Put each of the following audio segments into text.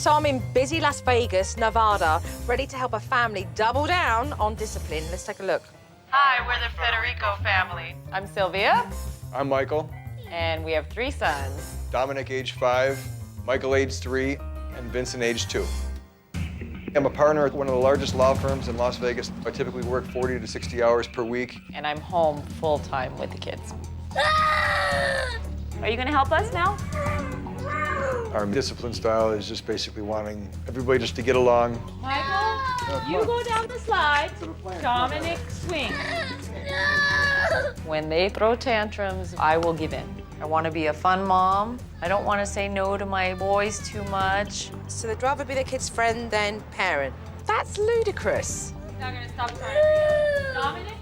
So I'm in busy Las Vegas, Nevada, ready to help a family double down on discipline. Let's take a look. Hi, we're the Federico family. I'm Sylvia, I'm Michael. and we have 3 sons. Dominic, age 5, Michael, age 3, and Vincent, age 2. I'm a partner at one of the largest law firms in Las Vegas. I typically work 40 to 60 hours per week. And I'm home full-time with the kids. Are you gonna help us now? Our discipline style is just basically wanting everybody just to get along. Michael, you go down the slide. Dominic, swing. When they throw tantrums, I will give in. I want to be a fun mom. I don't want to say no to my boys too much. So they'd rather be their kid's friend than parent. That's ludicrous. Not gonna stop trying. Dominic,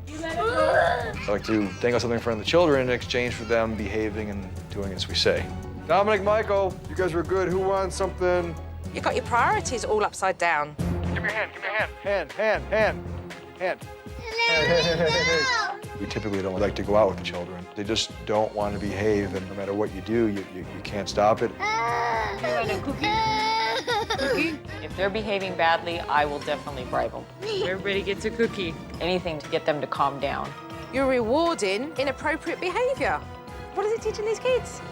you let it go. I like to dangle something in front of the children in exchange for them behaving and doing as we say. Dominic, Michael, you guys were good. Who wants something? You've got your priorities all upside down. Give me your hand, give me your hand. Hand. We typically don't like to go out with the children. They just don't want to behave, and no matter what you do, you can't stop it. You want a cookie? If they're behaving badly, I will definitely bribe them. Everybody gets a cookie. Anything to get them to calm down. You're rewarding inappropriate behavior. What is it teaching these kids?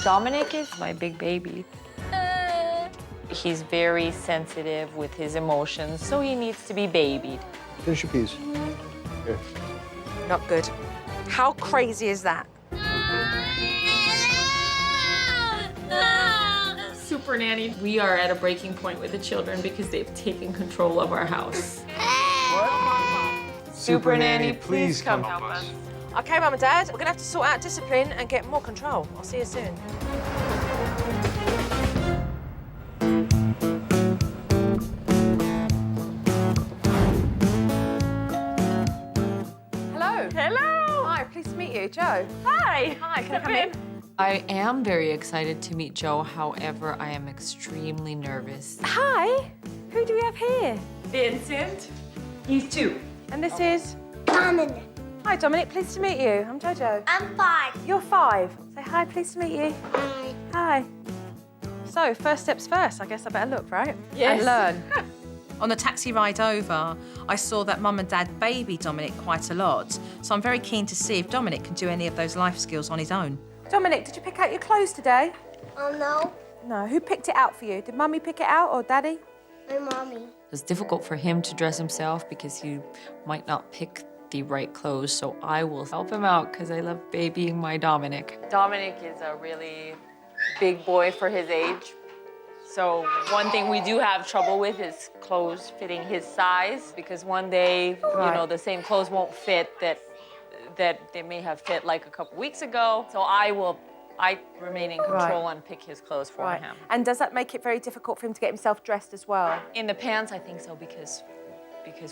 Dominic is my big baby. He's very sensitive with his emotions, so he needs to be babied. Finish your peas. Here. Not good. How crazy is that? Supernanny. We are at a breaking point with the children because they've taken control of our house. Supernanny, please come help us. Okay, Mum and Dad, we're gonna have to sort out discipline and get more control. I'll see you soon. Hello. Hello. Hi, pleased to meet you, Joe. Hi. Hi, can I come in? I am very excited to meet Joe. However, I am extremely nervous. Hi. Who do we have here? Vincent. He's 2. And this is? Dominic. Hi, Dominic. Pleased to meet you. I'm Jojo. I'm 5. You're 5. Say hi. Pleased to meet you. Hi. Hi. So, first steps first. I guess I better look, right? Yes. And learn. On the taxi ride over, I saw that Mum and Dad baby Dominic quite a lot. So I'm very keen to see if Dominic can do any of those life skills on his own. Dominic, did you pick out your clothes today? Oh, no. No. Who picked it out for you? Did Mummy pick it out or Daddy? My mommy. It's difficult for him to dress himself because he might not pick the right clothes, so I will help him out because I love babying my Dominic. Dominic is a really big boy for his age. So one thing we do have trouble with is clothes fitting his size, because one day, you know, the same clothes won't fit that they may have fit like a couple weeks ago. So I remain in control and pick his clothes for him. And does that make it very difficult for him to get himself dressed as well? In the pants, I think so, because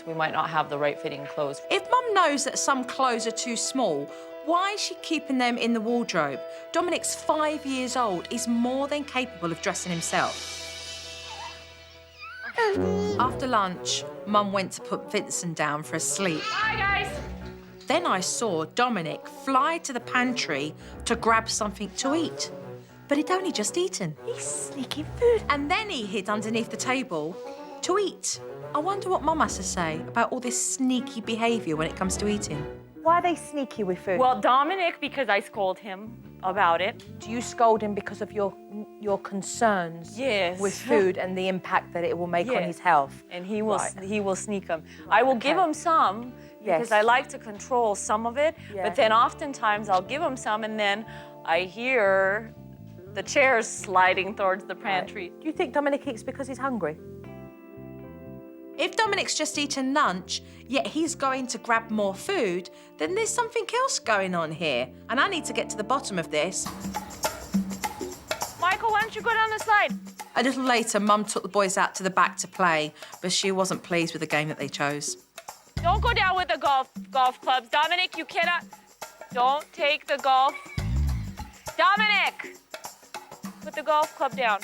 we might not have the right fitting clothes. If Mum knows that some clothes are too small, why is she keeping them in the wardrobe? Dominic's 5 years old. He's more than capable of dressing himself. After lunch, Mum went to put Vincent down for a sleep. Hi, guys. Then I saw Dominic fly to the pantry to grab something to eat. But he'd only just eaten. He's sneaking food. And then he hid underneath the table to eat. I wonder what Mum has to say about all this sneaky behaviour when it comes to eating. Why are they sneaky with food? Well, Dominic, because I scold him about it. Do you scold him because of your concerns Yes. with food and the impact that it will make on his health? And he will sneak them. I will give him some because I like to control some of it. Yeah. But then oftentimes I'll give him some, and then I hear the chairs sliding towards the pantry. Do you think Dominic eats because he's hungry? If Dominic's just eaten lunch, yet he's going to grab more food, then there's something else going on here. And I need to get to the bottom of this. Michael, why don't you go down the slide? A little later, Mum took the boys out to the back to play, but she wasn't pleased with the game that they chose. Don't go down with the golf clubs. Dominic, you cannot. Don't take the golf. Dominic! Put the golf club down.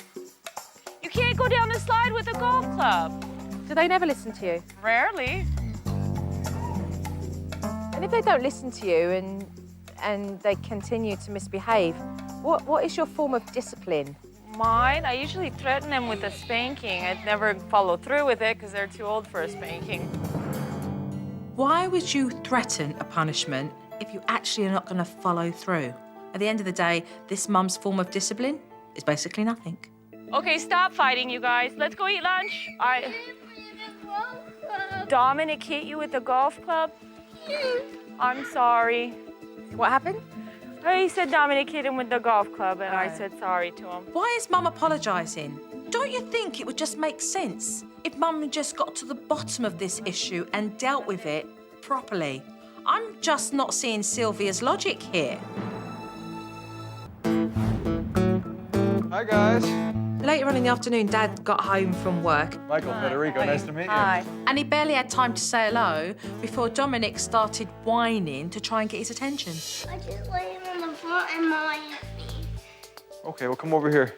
You can't go down the slide with the golf club. Do they never listen to you? Rarely. And if they don't listen to you and they continue to misbehave, what is your form of discipline? Mine, I usually threaten them with a spanking. I'd never follow through with it because they're too old for a spanking. Why would you threaten a punishment if you actually are not going to follow through? At the end of the day, this mum's form of discipline is basically nothing. Okay, stop fighting, you guys. Let's go eat lunch. Dominic hit you with the golf club? I'm sorry. What happened? He said Dominic hit him with the golf club, and I said sorry to him. Why is Mum apologising? Don't you think it would just make sense if Mum had just got to the bottom of this issue and dealt with it properly? I'm just not seeing Sylvia's logic here. Hi, guys. Later on in the afternoon, Dad got home from work. Michael, Federico, nice to meet you. Hi. And he barely had time to say hello before Dominic started whining to try and get his attention. I just lay him on the floor and my feet. Okay, well, come over here.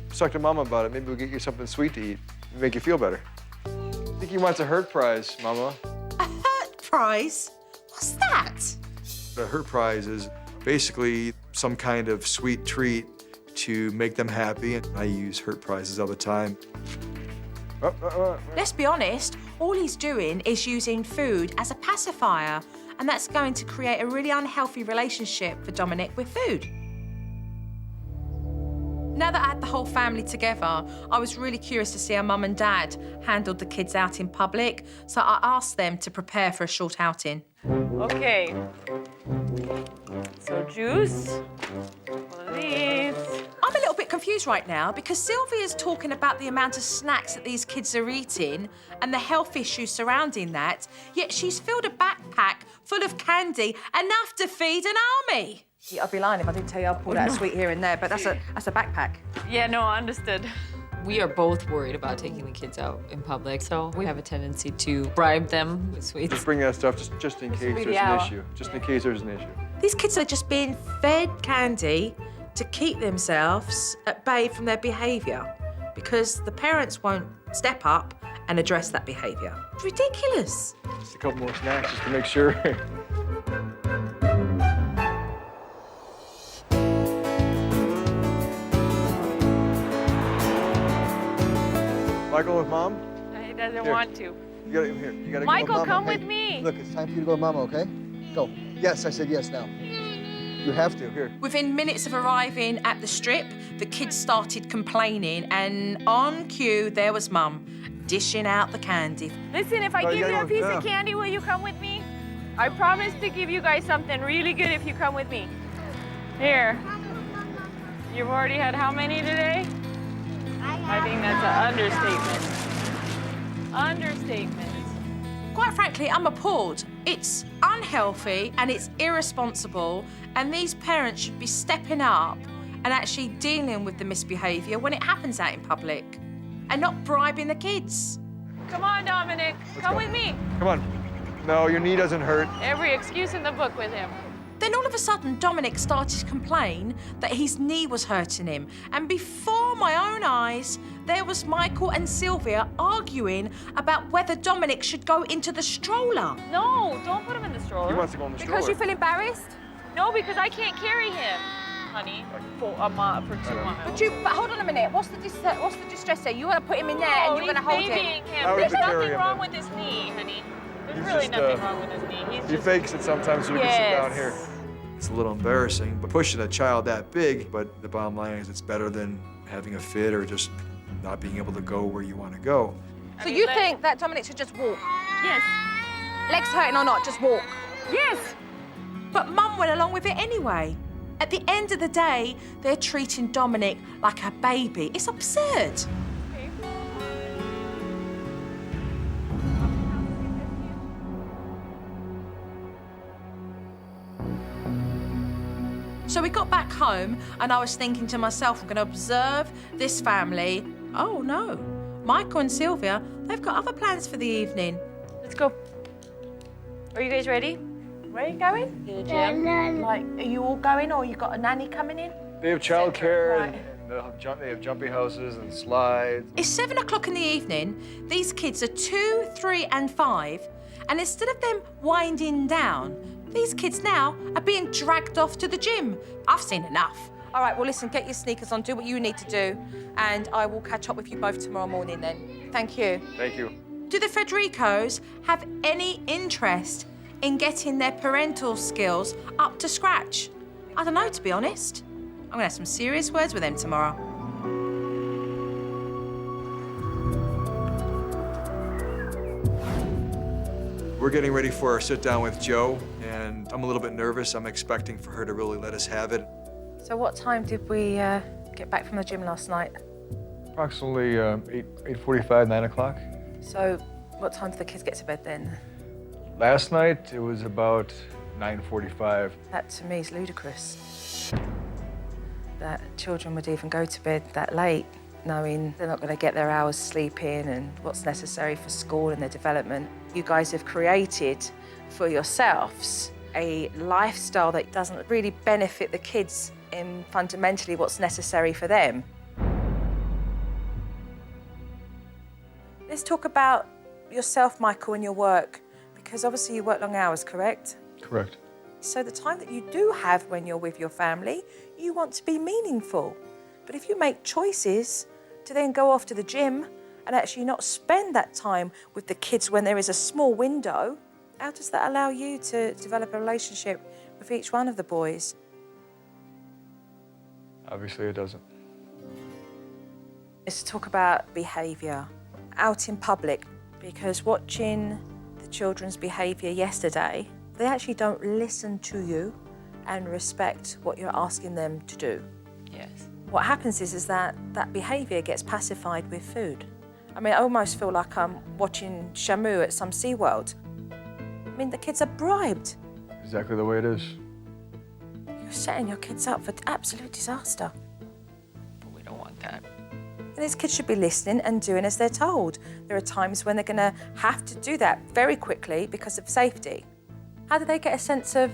Let's talk to Mama about it. Maybe we'll get you something sweet to eat. Make you feel better. I think he wants a hurt prize, Mama. A hurt prize? What's that? The hurt prize is basically some kind of sweet treat to make them happy. I use hurt prizes all the time. Let's be honest, all he's doing is using food as a pacifier, and that's going to create a really unhealthy relationship for Dominic with food. Now that I had the whole family together, I was really curious to see how Mum and Dad handled the kids out in public, so I asked them to prepare for a short outing. Okay. So juice. One of these. I'm a little bit confused right now because Sylvia's talking about the amount of snacks that these kids are eating and the health issues surrounding that, yet she's filled a backpack full of candy enough to feed an army. Yeah, I'd be lying if I didn't tell you I pulled out a sweet here and there, but that's a backpack. Yeah, no, understood. We are both worried about taking the kids out in public, so we have a tendency to bribe them with sweets. Just bring that stuff just in case there's an issue. Just in case there's an issue. These kids are just being fed candy to keep themselves at bay from their behaviour because the parents won't step up and address that behaviour. It's ridiculous. Just a couple more snacks just to make sure. Michael with Mom? He doesn't Here. want to. You gotta here. You gotta Michael, go with Mama, come okay? with me. Look, it's time for you to go with Mama, okay? Go. Yes, I said yes now. You have to. Here. Within minutes of arriving at the strip, the kids started complaining, and on cue, there was Mum, dishing out the candy. Listen, if I Oh, give you you gotta a go- piece yeah. of candy, will you come with me? I promise to give you guys something really good if you come with me. Here. You've already had how many today? I think that's an understatement. Understatement. Quite frankly, I'm appalled. It's unhealthy and it's irresponsible, and these parents should be stepping up and actually dealing with the misbehaviour when it happens out in public and not bribing the kids. Come on, Dominic. Come with me. Come on. No, your knee doesn't hurt. Every excuse in the book with him. Then all of a sudden, Dominic started to complain that his knee was hurting him. And before my own eyes, there was Michael and Sylvia arguing about whether Dominic should go into the stroller. No, don't put him in the stroller. He wants to go in the stroller. Because you feel embarrassed? No, because I can't carry him, honey, for 2 months. But hold on a minute. What's the distress there? You want to put him in there and you're going to hold him. him. I would There's carry nothing him wrong then. with his knee, honey. There's He's really just, nothing wrong with his knee. He's He just... fakes it sometimes so we can sit down here. Yes. It's a little embarrassing, but pushing a child that big, but the bottom line is it's better than having a fit or just not being able to go where you want to go. So you think that Dominic should just walk? Yes. Legs hurting or not, just walk? Yes. But Mum went along with it anyway. At the end of the day, they're treating Dominic like a baby. It's absurd. So we got back home, and I was thinking to myself, I'm going to observe this family. Oh, no. Michael and Sylvia, they've got other plans for the evening. Let's go. Are you guys ready? Where are you going? To the gym. Like, are you all going, or you got a nanny coming in? They have childcare Right. and they have jumping houses and slides. It's 7 o'clock in the evening. These kids are 2, 3, and 5. And instead of them winding down, these kids now are being dragged off to the gym. I've seen enough. All right, well, listen, get your sneakers on, do what you need to do, and I will catch up with you both tomorrow morning then. Thank you. Thank you. Do the Federicos have any interest in getting their parental skills up to scratch? I don't know, to be honest. I'm gonna have some serious words with them tomorrow. We're getting ready for our sit down with Joe, and I'm a little bit nervous. I'm expecting for her to really let us have it. So what time did we get back from the gym last night? Approximately 8:45, 9 o'clock. So what time did the kids get to bed then? Last night, it was about 9:45. That to me is ludicrous. That children would even go to bed that late, knowing they're not going to get their hours sleep in and what's necessary for school and their development. You guys have created for yourselves a lifestyle that doesn't really benefit the kids in fundamentally what's necessary for them. Let's talk about yourself, Michael, and your work, because obviously you work long hours, correct? Correct. So the time that you do have when you're with your family, you want to be meaningful. But if you make choices to then go off to the gym and actually not spend that time with the kids when there is a small window, how does that allow you to develop a relationship with each one of the boys? Obviously, it doesn't. Let's talk about behaviour out in public, because watching the children's behaviour yesterday, they actually don't listen to you and respect what you're asking them to do. Yes. What happens is that behaviour gets pacified with food. I mean, I almost feel like I'm watching Shamu at some SeaWorld. I mean, the kids are bribed. Exactly the way it is. You're setting your kids up for absolute disaster. But we don't want that. And these kids should be listening and doing as they're told. There are times when they're going to have to do that very quickly because of safety. How do they get a sense of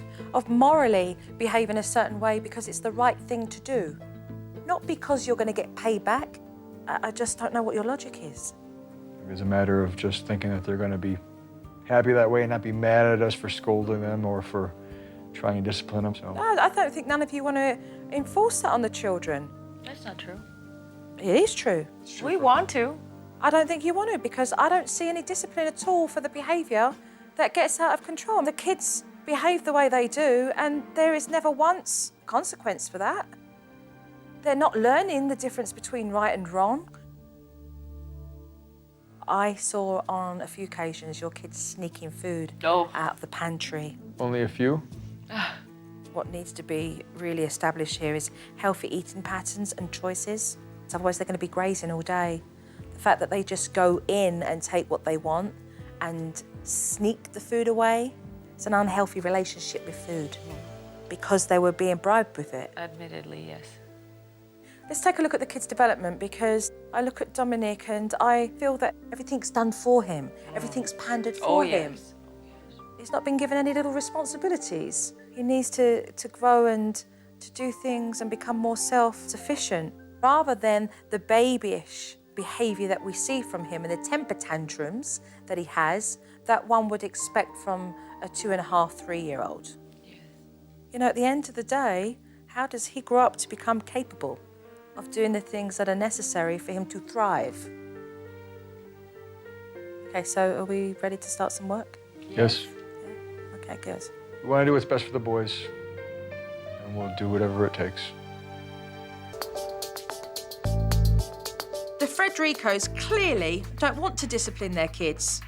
morally behaving a certain way because it's the right thing to do? Not because you're going to get paid back. I just don't know what your logic is. It's a matter of just thinking that they're going to be happy that way and not be mad at us for scolding them or for trying to discipline them. So I don't think none of you want to enforce that on the children. That's not true. It is true. We want to. I don't think you want to, because I don't see any discipline at all for the behaviour that gets out of control. The kids behave the way they do, and there is never once consequence for that. They're not learning the difference between right and wrong. I saw on a few occasions your kids sneaking food out of the pantry. only a few. What needs to be really established here is healthy eating patterns and choices. Otherwise, they're going to be grazing all day. The fact that they just go in and take what they want and sneak the food away, it's an unhealthy relationship with food because they were being bribed with it. Admittedly, yes. Let's take a look at the kid's development, because I look at Dominic and I feel that everything's done for him. Everything's pandered for him. He's not been given any little responsibilities. He needs to grow and to do things and become more self-sufficient, rather than the babyish behaviour that we see from him and the temper tantrums that he has that one would expect from a 2.5, 3-year-old. Yes. You know, at the end of the day, how does he grow up to become capable of doing the things that are necessary for him to thrive? Okay, so are we ready to start some work? Yes. Yeah? Okay, good. We want to do what's best for the boys, and we'll do whatever it takes. The Fredericos clearly don't want to discipline their kids.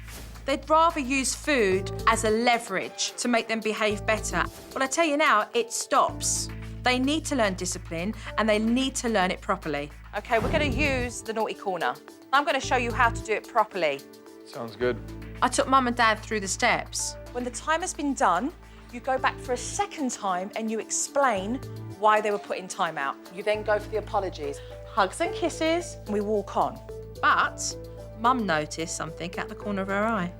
They'd rather use food as a leverage to make them behave better. Well, I tell you now, it stops. They need to learn discipline, and they need to learn it properly. Okay, we're going to use the naughty corner. I'm going to show you how to do it properly. Sounds good. I took Mum and Dad through the steps. When the time has been done, you go back for a second time and you explain why they were put in timeout. You then go for the apologies. Hugs and kisses, and we walk on. But Mum noticed something at the corner of her eye.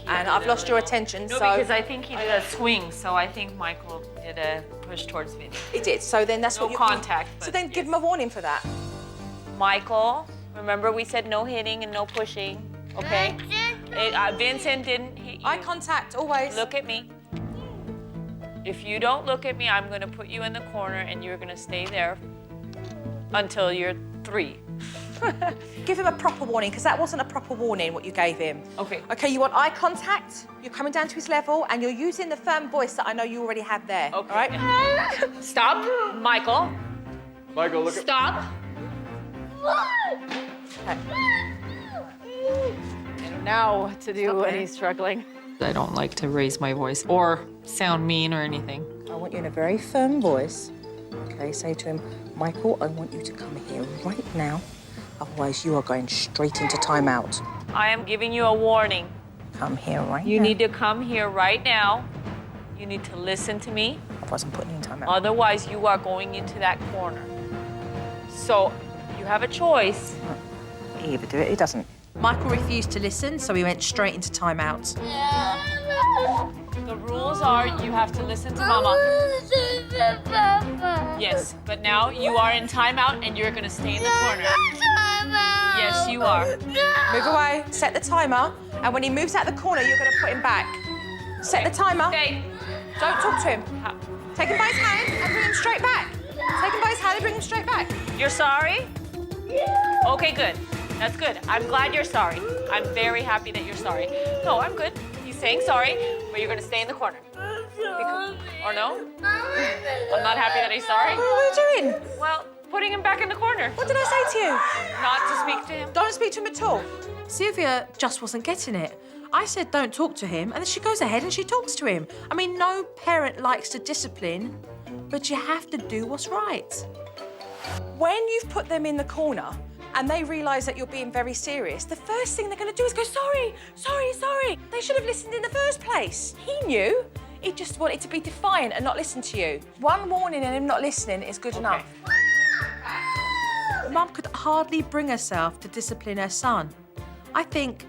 And I've lost your attention, No, so... because I think he did a swing, so I think Michael did a push towards Vinny. He did, so then that's No what you... contact, So but then give him a warning for that. Michael, remember we said no hitting and no pushing, okay? Vincent didn't hit you. Eye contact, always. Look at me. If you don't look at me, I'm gonna put you in the corner and you're gonna stay there until you're 3. Give him a proper warning, because that wasn't a proper warning, what you gave him. Okay. Okay, you want eye contact, you're coming down to his level, and you're using the firm voice that I know you already have there. Okay. All right? Stop, Michael. Michael, look at... Stop. And now what to do when he's struggling. I don't like to raise my voice or sound mean or anything. I want you in a very firm voice. Okay, say to him, Michael, I want you to come here right now. Otherwise, you are going straight into timeout. I am giving you a warning. Come here right You now. need to come here right now. You need to listen to me. Otherwise, I'm putting you in timeout. Otherwise, you are going into that corner. So you have a choice. He either do it or he doesn't. Michael refused to listen, so he went straight into timeout. The rules are you have to listen to Mama. Yes, but now you are in timeout and you're gonna stay in the corner. Yes, you are. Move away, set the timer, and when he moves out the corner, you're going to put him back. Set the timer. Stay. Don't talk to him. Take him by his hand and bring him straight back. Take him by his hand and bring him straight back. You're sorry? Okay, good. That's good. I'm glad you're sorry. I'm very happy that you're sorry. No, I'm good. He's saying sorry, but you're gonna stay in the corner. Or no? I'm not happy that he's sorry. What are you doing? Well, putting him back in the corner. What did I say to you? Not to speak to him. Don't speak to him at all. Sylvia just wasn't getting it. I said don't talk to him, and then she goes ahead and she talks to him. I mean, no parent likes to discipline, but you have to do what's right. When you've put them in the corner and they realise that you're being very serious, the first thing they're going to do is go, sorry, sorry, sorry. They should have listened in the first place. He knew. He just wanted to be defiant and not listen to you. One warning and him not listening is good enough. Mum could hardly bring herself to discipline her son.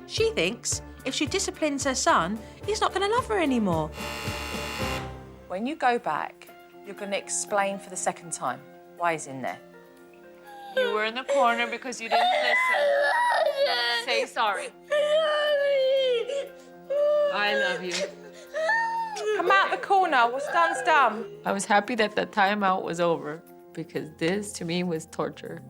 She thinks if she disciplines her son, he's not going to love her anymore. When you go back, you're going to explain for the second time why he's in there. You were in the corner because you didn't listen. Say sorry. I love you. Come out the corner. What's done's done. I was happy that the timeout was over because this, to me, was torture.